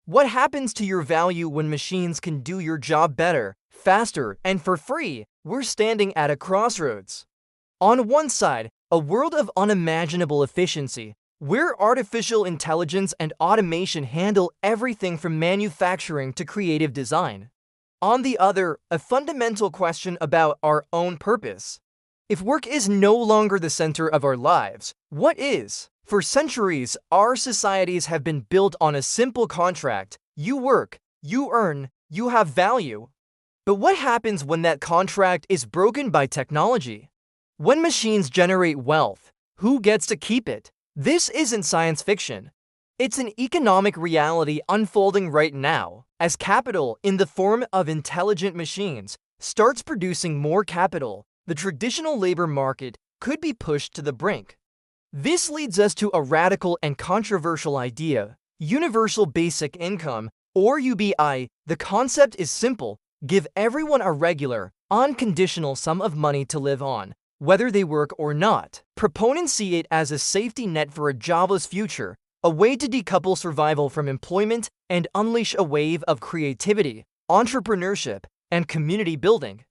What happens to your value when machines can do your job better, faster, and for free? We're standing at a crossroads. On one side, a world of unimaginable efficiency, where artificial intelligence and automation handle everything from manufacturing to creative design. On the other, a fundamental question about our own purpose. If work is no longer the center of our lives, what is? For centuries, our societies have been built on a simple contract. You work, you earn, you have value. But what happens when that contract is broken by technology? When machines generate wealth, who gets to keep it? This isn't science fiction. It's an economic reality unfolding right now, as capital, in the form of intelligent machines, starts producing more capital. The traditional labor market could be pushed to the brink. This leads us to a radical and controversial idea: universal basic income, or UBI. The concept is simple: give everyone a regular, unconditional sum of money to live on, whether they work or not. Proponents see it as a safety net for a jobless future, a way to decouple survival from employment and unleash a wave of creativity, entrepreneurship, and community building.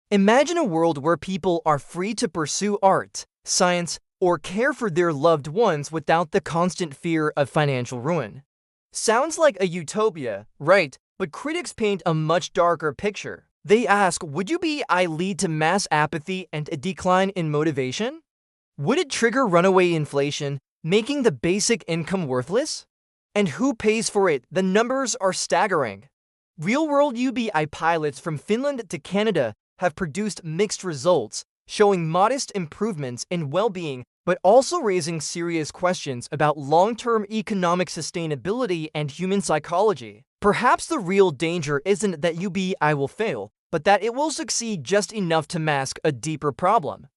Imagine a world where people are free to pursue art, science, or care for their loved ones without the constant fear of financial ruin. Sounds like a utopia, right? But critics paint a much darker picture. They ask, would UBI lead to mass apathy and a decline in motivation? Would it trigger runaway inflation, making the basic income worthless? And who pays for it? The numbers are staggering. Real-world UBI pilots from Finland to Canada have produced mixed results, showing modest improvements in well-being, but also raising serious questions about long-term economic sustainability and human psychology. Perhaps the real danger isn't that UBI will fail, but that it will succeed just enough to mask a deeper problem.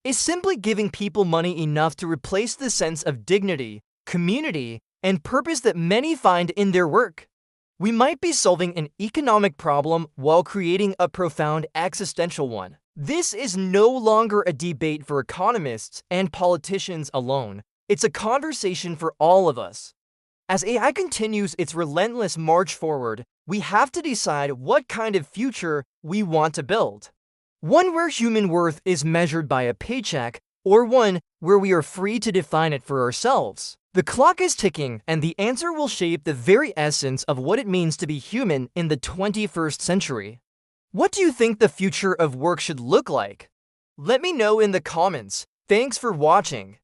Is simply giving people money enough to replace the sense of dignity, community, and purpose that many find in their work? We might be solving an economic problem while creating a profound existential one. This is no longer a debate for economists and politicians alone. It's a conversation for all of us. As AI continues its relentless march forward, we have to decide what kind of future we want to build. One where human worth is measured by a paycheck, or one where we are free to define it for ourselves. The clock is ticking, and the answer will shape the very essence of what it means to be human in the 21st century. What do you think the future of work should look like? Let me know in the comments. Thanks for watching.